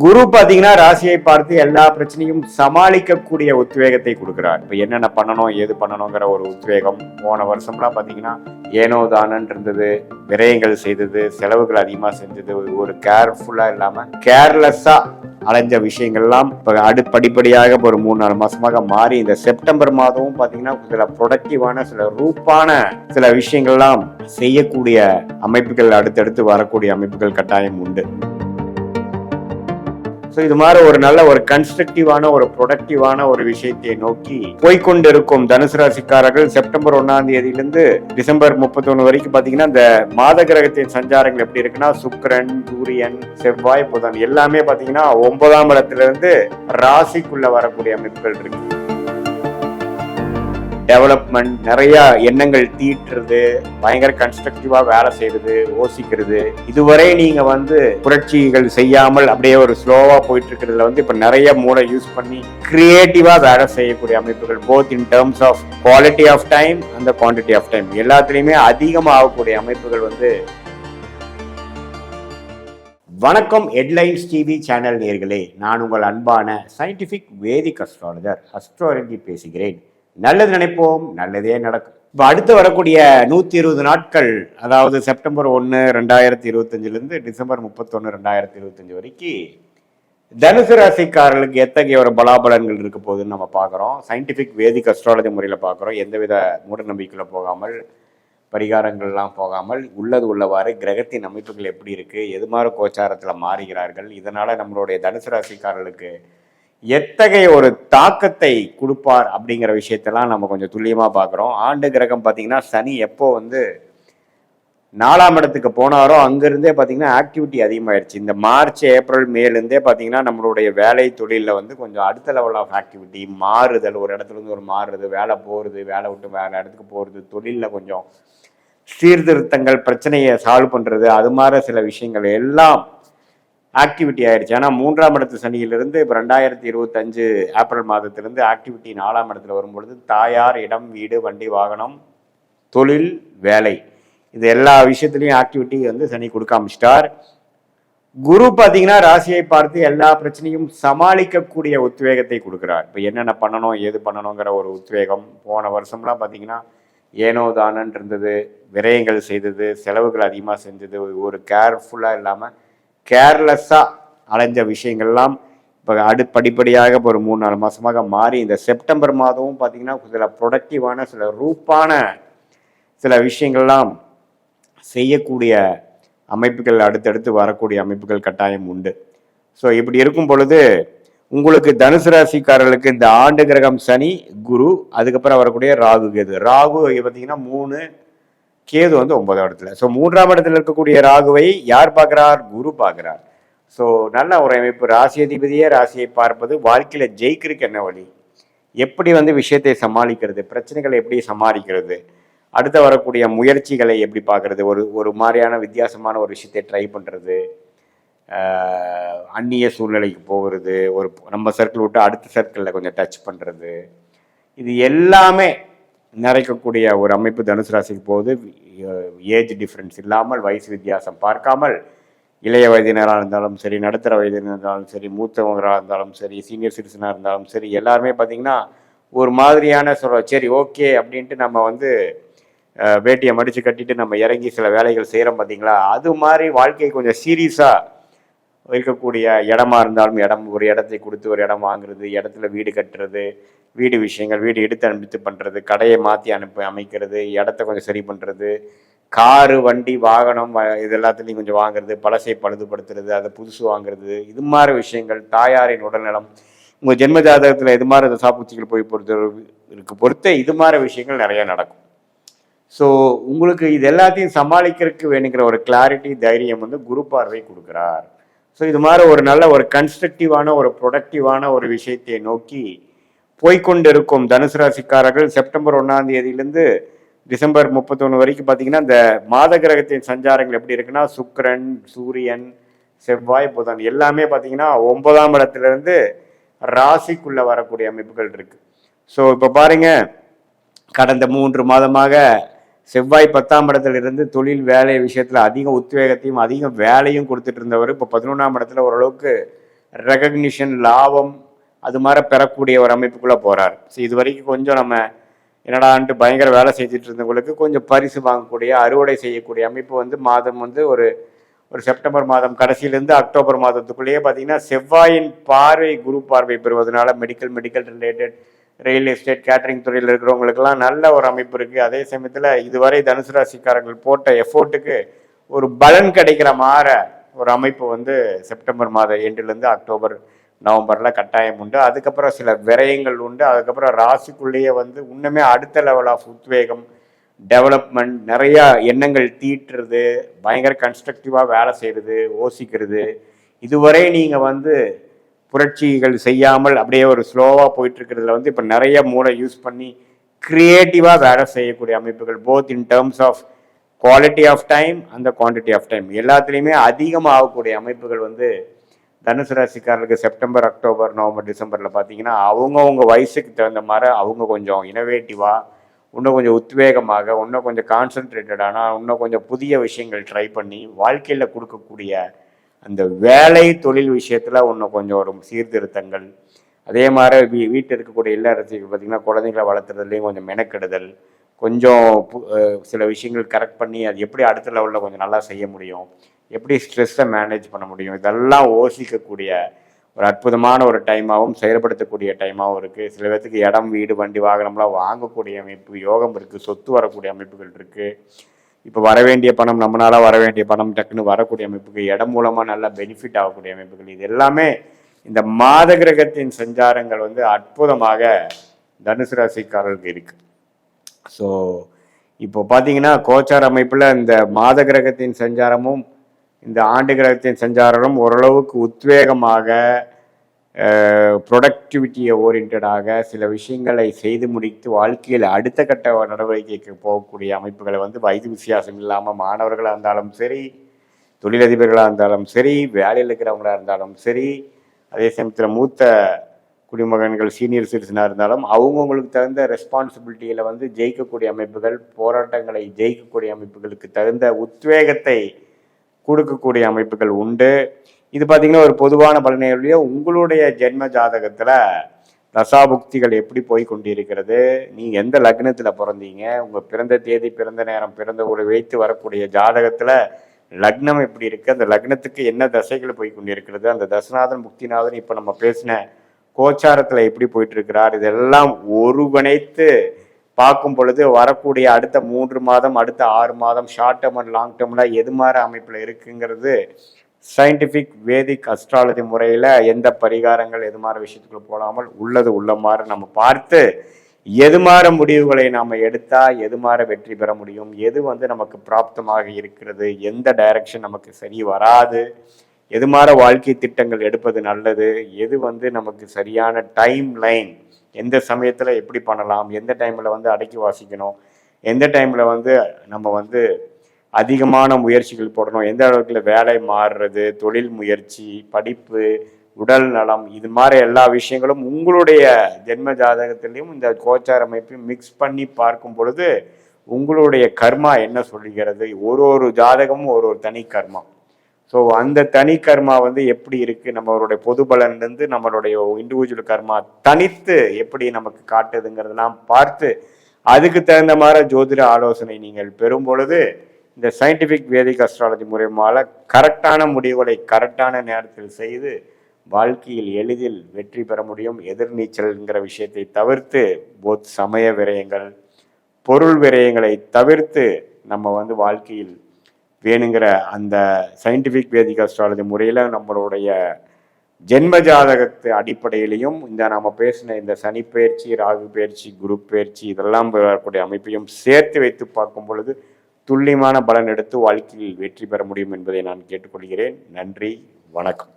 குரு பாத்தீங்கன்னா ராசியை பார்த்து எல்லா பிரச்சனையும் சமாளிக்கக்கூடிய உத்வேகத்தை கொடுக்கிறார். இப்ப என்னென்ன பண்ணணும் ஏது பண்ணணுங்கிற ஒரு உத்வேகம். போன வருஷம்லாம் பாத்தீங்கன்னா ஏனோ தானன் இருந்தது, விரயங்கள் செய்தது, செலவுகள் அதிகமா செஞ்சது, ஒரு கேர்ஃபுல்லா இல்லாம கேர்லெஸ்ஸா அலைஞ்ச விஷயங்கள்லாம் இப்ப படிப்படியாக ஒரு 3-4 மாசமாக மாறி இந்த செப்டம்பர் மாதமும் பாத்தீங்கன்னா சில ப்ரொடக்டிவான சில ரூப்பான சில விஷயங்கள்லாம் செய்யக்கூடிய அமைப்புகள் அடுத்தடுத்து வரக்கூடிய அமைப்புகள் கட்டாயம் உண்டு. இது மாதிரி ஒரு நல்ல ஒரு கன்ஸ்ட்ரக்டிவான ஒரு ப்ரொடக்டிவான ஒரு விஷயத்தை நோக்கி போய்கொண்டிருக்கும் தனுசு ராசிக்காரர்கள் செப்டம்பர் 1ஆம் தேதியிலிருந்து டிசம்பர் 31 வரைக்கும் பாத்தீங்கன்னா இந்த மாத கிரகத்தின் சஞ்சாரங்கள் எப்படி இருக்குன்னா சுக்கிரன், சூரியன், செவ்வாய், புதன் எல்லாமே பாத்தீங்கன்னா 9ஆம் இடத்துல இருந்து ராசிக்குள்ள வரக்கூடிய அமைப்புகள் இருக்கு. டெவலப்மெண்ட், நிறைய எண்ணங்கள் தீட்டுறது, பயங்கர கன்ஸ்ட்ரக்டிவா வேலை செய்யறது, யோசிக்கிறது. இதுவரை நீங்க புரட்சிகள் செய்யாமல் அப்படியே ஒரு ஸ்லோவா போயிட்டு இருக்கிறதுல இப்ப நிறைய மூளை யூஸ் பண்ணி கிரியேட்டிவா வேலை செய்யக்கூடிய அமைப்புகள், both in terms of quality of time அந்த குவான்டிட்டி ஆஃப் டைம் எல்லாத்துலயுமே அதிகமாகக்கூடிய அமைப்புகள் வணக்கம் ஹெட்லைன்ஸ் டிவி சேனல் நேயர்களே, நான் உங்கள் அன்பான சயின்டிபிக் வேதிக் அஸ்ட்ராலஜர் அஸ்ட்ராலஜி பேசுகிறேன். நல்லது நினைப்போம், நல்லதே நடக்கும். இப்போ அடுத்து வரக்கூடிய 120 நாட்கள், அதாவது செப்டம்பர் 1, 2025 டிசம்பர் 31, 2025 வரைக்கும் தனுசு ராசிக்காரர்களுக்கு எத்தகைய ஒரு பலாபலன்கள் இருக்க போகுதுன்னு நம்ம பார்க்குறோம். சயின்டிஃபிக் வேதிக் அஸ்ட்ராலஜி முறையில் பார்க்குறோம். எந்தவித மூட நம்பிக்கையில் போகாமல், பரிகாரங்கள்லாம் போகாமல், உள்ளது உள்ளவாறு கிரகத்தின் அமைப்புகள் எப்படி இருக்குது, எது மாதிரி கோச்சாரத்தில் மாறுகிறார்கள், இதனால் நம்மளுடைய தனுசு ராசிக்காரர்களுக்கு எத்தகைய ஒரு தாக்கத்தை கொடுப்பார் அப்படிங்கிற விஷயத்தெல்லாம் நம்ம கொஞ்சம் துல்லியமாக பார்க்குறோம். ஆண்டு கிரகம் பார்த்தீங்கன்னா சனி எப்போ 4ஆம் இடத்துக்கு போனாரோ அங்கிருந்தே பார்த்தீங்கன்னா ஆக்டிவிட்டி அதிகமாகிடுச்சு. இந்த மார்ச், ஏப்ரல், மேலேருந்தே பார்த்தீங்கன்னா நம்மளுடைய வேலை தொழிலில் கொஞ்சம் அடுத்த லெவல் ஆஃப் ஆக்டிவிட்டி, மாறுதல், ஒரு இடத்துலேருந்து ஒரு மாறுறது, வேலை போகிறது, வேலை விட்டு வேறு இடத்துக்கு போகிறது, தொழிலில் கொஞ்சம் சீர்திருத்தங்கள், பிரச்சனையை சால்வ் பண்ணுறது, அது மாதிரி சில விஷயங்கள் எல்லாம் ஆக்டிவிட்டி ஆயிடுச்சு. ஆனால் 3ஆம் இடத்து சனியிலிருந்து இப்போ 2025 ஏப்ரல் மாதத்திலிருந்து ஆக்டிவிட்டி 4ஆம் இடத்துல வரும்பொழுது தாயார், இடம், வீடு, வண்டி, வாகனம், தொழில், வேலை, இது எல்லா விஷயத்துலையும் ஆக்டிவிட்டி சனி கொடுக்க ஆரம்பிச்சிட்டார். குரு பார்த்தீங்கன்னா ராசியை பார்த்து எல்லா பிரச்சனையும் சமாளிக்கக்கூடிய உத்வேகத்தை கொடுக்குறார். இப்போ என்னென்ன பண்ணணும் ஏது பண்ணணுங்கிற ஒரு உத்வேகம். போன வருஷம்லாம் பார்த்தீங்கன்னா ஏனோ தானன் இருந்தது, விரயங்கள் செய்தது, செலவுகள் அதிகமாக செஞ்சது, ஒரு கேர்ஃபுல்லாக இல்லாமல் கேர்லெஸ்ஸா அலைஞ்ச விஷயங்கள்லாம் இப்போ படிப்படியாக ஒரு 3-4 மாசமாக மாறி இந்த செப்டம்பர் மாதமும் பார்த்தீங்கன்னா சில ப்ரொடக்டிவான சில ரூப்பான சில விஷயங்கள்லாம் செய்யக்கூடிய அமைப்புகள் அடுத்தடுத்து வரக்கூடிய அமைப்புகள் கட்டாயம் உண்டு. ஸோ இப்படி இருக்கும் பொழுது உங்களுக்கு தனுசு ராசிக்காரர்களுக்கு இந்த ஆண்டு கிரகம் சனி, குரு, அதுக்கப்புறம் வரக்கூடிய ராகு, கேது. ராகு பார்த்தீங்கன்னா 3, கேது 9ஆம் இடத்துல. ஸோ 3ஆம் இடத்துல இருக்கக்கூடிய ராகுவை யார் பார்க்கிறார்? குரு பார்க்கிறார். ஸோ நல்ல ஒரு அமைப்பு. ராசி அதிபதியே ராசியை பார்ப்பது. வாழ்க்கையில ஜெயிக்கிறதுக்கு என்ன வழி, எப்படி விஷயத்தை சமாளிக்கிறது, பிரச்சனைகளை எப்படி சமாளிக்கிறது, அடுத்த வரக்கூடிய முயற்சிகளை எப்படி பார்க்கறது, ஒரு மாதிரியான வித்தியாசமான ஒரு விஷயத்தை ட்ரை பண்ணுறது, அந்நிய சூழ்நிலைக்கு போகிறது, ஒரு நம்ம சர்க்கிள் விட்டு அடுத்த சர்க்கிளில் கொஞ்சம் டச் பண்ணுறது, இது எல்லாமே நிறைக்கக்கூடிய ஒரு அமைப்பு தனுசு ராசிக்கு போகுது. ஏஜ் டிஃப்ரென்ஸ் இல்லாமல், வயசு வித்தியாசம் பார்க்காமல், இளைய வயதினராக இருந்தாலும் சரி, நடுத்தர வயதினர் இருந்தாலும் சரி, மூத்தவங்களாக இருந்தாலும் சரி, சீனியர் சிட்டிசனாக இருந்தாலும் சரி, எல்லாருமே பார்த்தீங்கன்னா ஒரு மாதிரியான சரி ஓகே அப்படின்ட்டு நம்ம வேட்டியை மடித்து கட்டிட்டு நம்ம இறங்கி சில வேலைகள் செய்கிறோம் பார்த்தீங்களா, அது மாதிரி வாழ்க்கை கொஞ்சம் சீரியஸாக இருக்கக்கூடிய இடமா இருந்தாலும் ஒரு இடத்தை கொடுத்து ஒரு இடம் வாங்குறது, இடத்துல வீடு கட்டுறது, வீடு விஷயங்கள், வீடு எடுத்து அனுப்பித்து பண்ணுறது, கடையை மாற்றி அமைக்கிறது, இடத்த கொஞ்சம் சரி பண்ணுறது, காரு, வண்டி, வாகனம், இது எல்லாத்துலேயும் கொஞ்சம் வாங்குறது, பழசை பழுதுபடுத்துறது, அதை புதுசு வாங்குறது, இது மாதிரி விஷயங்கள். தாயாரின் உடல்நலம், உங்கள் ஜென்ம ஜாதகத்தில் இது மாதிரி சாப்புச்சிகள் போய் பொறுத்த இது மாதிரி விஷயங்கள் நிறைய நடக்கும். ஸோ உங்களுக்கு இது எல்லாத்தையும் சமாளிக்கிறதுக்கு வேணுங்கிற ஒரு கிளாரிட்டி, தைரியம் குரு பார்வை கொடுக்குறார். ஸோ இது மாதிரி ஒரு நல்ல ஒரு கன்ஸ்ட்ரக்டிவான ஒரு ப்ரொடக்டிவான ஒரு விஷயத்தை நோக்கி போய்கொண்டிருக்கும் தனுசு ராசிக்காரர்கள் செப்டம்பர் 1ஆம் தேதியிலிருந்து டிசம்பர் 31 வரைக்கும் பார்த்தீங்கன்னா இந்த மாத கிரகத்தின் சஞ்சாரங்கள் எப்படி இருக்குன்னா சுக்கிரன், சூரியன், செவ்வாய், புதன் எல்லாமே பார்த்தீங்கன்னா 9ஆம் இடத்துல இருந்து ராசிக்குள்ள வரக்கூடிய அமைப்புகள் இருக்கு. ஸோ இப்போ பாருங்க, கடந்த 3 மாதமாக செவ்வாய் 10ஆம் இடத்துல இருந்து தொழில் வேலை விஷயத்துல அதிக உத்வேகத்தையும் அதிக வேலையும் கொடுத்துட்டு இருந்தவர் இப்போ 11ஆம் இடத்துல ஓரளவுக்கு ரெகக்னிஷன், லாபம் அது மாதிரி பெறக்கூடிய ஒரு அமைப்புக்குள்ளே போகிறார். ஸோ இது வரைக்கும் கொஞ்சம் நம்ம என்னடான்ட்டு பயங்கர வேலை செஞ்சுட்டு இருந்தவங்களுக்கு கொஞ்சம் பரிசு வாங்கக்கூடிய, அறுவடை செய்யக்கூடிய அமைப்பு வந்து மாதம் வந்து ஒரு ஒரு செப்டம்பர் மாதம் கடைசியிலேருந்து அக்டோபர் மாதத்துக்குள்ளேயே பார்த்தீங்கன்னா செவ்வாயின் பார்வை, குரு பார்வை பெறுவதனால medical related, real estate, catering துறையில் இருக்கிறவங்களுக்கெல்லாம் நல்ல ஒரு அமைப்பு இருக்குது. அதே சமயத்தில் இதுவரை தனுசு ராசிக்காரர்கள் போட்ட எஃபோர்ட்டுக்கு ஒரு பலன் கிடைக்கிற மாதிரி ஒரு அமைப்பு வந்து செப்டம்பர் மாத எண்டிலேருந்து அக்டோபர் நவம்பரில் கட்டாயம் உண்டு. அதுக்கப்புறம் சில விரயங்கள் உண்டு. அதுக்கப்புறம் ராசிக்குள்ளேயே வந்து இன்னுமே அடுத்த லெவல் ஆஃப் உத்வேகம், டெவலப்மெண்ட், நிறையா எண்ணங்கள் தீட்டுறது, பயங்கர கன்ஸ்ட்ரக்டிவாக வேலை செய்கிறது, யோசிக்கிறது. இதுவரை நீங்கள் வந்து புரட்சிகள் செய்யாமல் அப்படியே ஒரு ஸ்லோவாக போயிட்டுருக்கிறதுல வந்து இப்போ நிறைய மூளை யூஸ் பண்ணி க்ரியேட்டிவாக வேலை செய்யக்கூடிய அமைப்புகள், both in terms of quality of time அந்த குவான்டிட்டி ஆஃப் டைம் எல்லாத்துலேயுமே அதிகமாகக்கூடிய அமைப்புகள் வந்து தனுசு ராசிக்காரர்களுக்கு செப்டம்பர், அக்டோபர், நவம்பர், டிசம்பரில் பார்த்தீங்கன்னா அவங்கவுங்க வயசுக்கு தகுந்த மாதிரி அவங்க கொஞ்சம் இனோவேட்டிவாக, இன்னும் கொஞ்சம் உத்வேகமாக, இன்னும் கொஞ்சம் கான்சன்ட்ரேட்டடான, இன்னும் கொஞ்சம் புதிய விஷயங்கள் ட்ரை பண்ணி வாழ்க்கையில் கொடுக்கக்கூடிய அந்த வேலை தொழில் விஷயத்தில் இன்னும் கொஞ்சம் ஒரு சீர்திருத்தங்கள். அதே மாதிரி வீட்டில் இருக்கக்கூடிய இல்லறத்துக்கு பார்த்திங்கன்னா குழந்தைங்களை வளர்த்துறதுலேயும் கொஞ்சம் மெனக்கெடுதல், கொஞ்சம் சில விஷயங்கள் கரெக்ட் பண்ணி அது எப்படி அடுத்த லெவலில் கொஞ்சம் நல்லா செய்ய முடியும், எப்படி ஸ்ட்ரெஸ்ஸை மேனேஜ் பண்ண முடியும், இதெல்லாம் யோசிக்கக்கூடிய ஒரு அற்புதமான ஒரு டைமாகவும் செயல்படுத்தக்கூடிய டைமாகவும் இருக்குது. சில பேர்த்துக்கு இடம், வீடு, வண்டி, வாகனம்லாம் வாங்கக்கூடிய அமைப்பு, யோகம் இருக்குது, சொத்து வரக்கூடிய அமைப்புகள் இருக்குது. இப்போ வரவேண்டிய பணம், நம்மளால வரவேண்டிய பணம் டக்குன்னு வரக்கூடிய அமைப்புகள், இடம் மூலமாக நல்லா பெனிஃபிட் ஆகக்கூடிய அமைப்புகள், இது எல்லாமே இந்த மாத கிரகத்தின் சஞ்சாரங்கள் வந்து அற்புதமாக தனுசு ராசிக்காரர்களுக்கு இருக்குது. ஸோ இப்போ பார்த்தீங்கன்னா கோச்சார அமைப்பில் இந்த மாத கிரகத்தின் சஞ்சாரமும் இந்த ஆண்டு கிரகத்தின் சஞ்சாரமும் ஓரளவுக்கு உத்வேகமாக, ப்ரொடக்டிவிட்டியை ஓரியன்டாக சில விஷயங்களை செய்து முடித்து வாழ்க்கையில் அடுத்த கட்ட நடவடிக்கைக்கு போகக்கூடிய அமைப்புகளை வந்து வயது வித்தியாசம் இல்லாமல் மாணவர்களாக இருந்தாலும் சரி, தொழிலதிபர்களாக இருந்தாலும் சரி, வேலையில் இருக்கிறவங்களாக இருந்தாலும் சரி, அதே சமயத்தில் மூத்த குடிமகன்கள், சீனியர் சிட்டிசனாக இருந்தாலும் அவங்கவுங்களுக்கு தகுந்த ரெஸ்பான்சிபிலிட்டியில் வந்து ஜெயிக்கக்கூடிய அமைப்புகள், போராட்டங்களை ஜெயிக்கக்கூடிய அமைப்புகளுக்கு தகுந்த உத்வேகத்தை கொடுக்கக்கூடிய அமைப்புகள் உண்டு. இது பார்த்தீங்கன்னா ஒரு பொதுவான பலனையுடைய உங்களுடைய ஜென்ம ஜாதகத்தில் தசாபுக்திகள் எப்படி போய் கொண்டிருக்கிறது, நீங்கள் எந்த லக்னத்தில் பிறந்தீங்க, உங்கள் பிறந்த தேதி, பிறந்த நேரம், பிறந்த ஒரு வைத்து வரக்கூடிய ஜாதகத்தில் லக்னம் எப்படி இருக்குது, அந்த லக்னத்துக்கு என்ன தசைகள் போய் கொண்டிருக்கிறது, அந்த தசநாதன் புக்திநாதன் இப்போ நம்ம பேசின கோச்சாரத்தில் எப்படி போயிட்டு இருக்கிறார், இதெல்லாம் ஒருங்கிணைத்து பார்க்கும் பொழுது வரக்கூடிய அடுத்த 3 மாதம், அடுத்த 6 மாதம், ஷார்ட் டேர்ம் அண்ட் லாங் டேர்மில் எது மாதிரி அமைப்பில் இருக்குங்கிறது சயின்டிஃபிக் வேதிக் அஸ்ட்ராலஜி முறையில் எந்த பரிகாரங்கள் எது மாதிரி விஷயத்துக்குள்ள போடாமல் உள்ளது உள்ள மாதிரி நம்ம பார்த்து எது மாதிரி முடிவுகளை நாம் எடுத்தால் எது மாதிரி வெற்றி பெற முடியும், எது வந்து நமக்கு பிராப்தமாக இருக்கிறது, எந்த டைரக்ஷன் நமக்கு சரி வராது, எது மாதிரி வாழ்க்கை திட்டங்கள் எடுப்பது நல்லது, எது வந்து நமக்கு சரியான டைம் லைன், எந்த சமயத்தில் எப்படி பண்ணலாம், எந்த டைமில் வந்து அடக்கி வாசிக்கணும், எந்த டைமில் வந்து நம்ம வந்து அதிகமான முயற்சிகள் போடணும், எந்த அளவுக்கு வேலை மாறுறது, தொழில் முயற்சி, படிப்பு, உடல் நலம், இது மாதிரி எல்லா விஷயங்களும் உங்களுடைய ஜென்ம ஜாதகத்திலையும் இந்த கோச்சார அமைப்பையும் மிக்ஸ் பண்ணி பார்க்கும் பொழுது உங்களுடைய கர்மா என்ன சொல்லுகிறது, ஒரு ஜாதகமும் ஒரு தனி கர்மா. ஸோ அந்த தனி கர்மா வந்து எப்படி இருக்குது, நம்மளுடைய பொது பலன்லேருந்து நம்மளுடைய இண்டிவிஜுவல் கர்மா தனித்து எப்படி நமக்கு காட்டுதுங்கிறதெல்லாம் பார்த்து அதுக்கு தகுந்த மாதிரி ஜோதிட ஆலோசனை நீங்கள் பெறும் பொழுது இந்த சயின்டிஃபிக் வேதிக் அஸ்ட்ராலஜி மூலமாக கரெக்டான முடிவுகளை கரெக்டான நேரத்தில் செய்து வாழ்க்கையில் எளிதில் வெற்றி பெற முடியும். எதிர்நீச்சல்ங்கிற விஷயத்தை தவிர்த்து போத் சமய விரயங்கள், பொருள் விரயங்களை தவிர்த்து நம்ம வந்து வாழ்க்கையில் வேணுங்கிற அந்த சயின்டிஃபிக் வேதிக் அஸ்ட்ராலஜி முறையில் நம்மளுடைய ஜென்ம ஜாதகத்து அடிப்படையிலையும் இந்த நம்ம பேசின இந்த சனி பயிற்சி, ராகு பயிற்சி, குரு பயிற்சி இதெல்லாம் வரக்கூடிய அமைப்பையும் சேர்த்து வைத்து பார்க்கும் பொழுது துல்லியமான பலன் எடுத்து வாழ்க்கையில் வெற்றி பெற முடியும் என்பதை நான் கேட்டுக்கொள்கிறேன். நன்றி, வணக்கம்.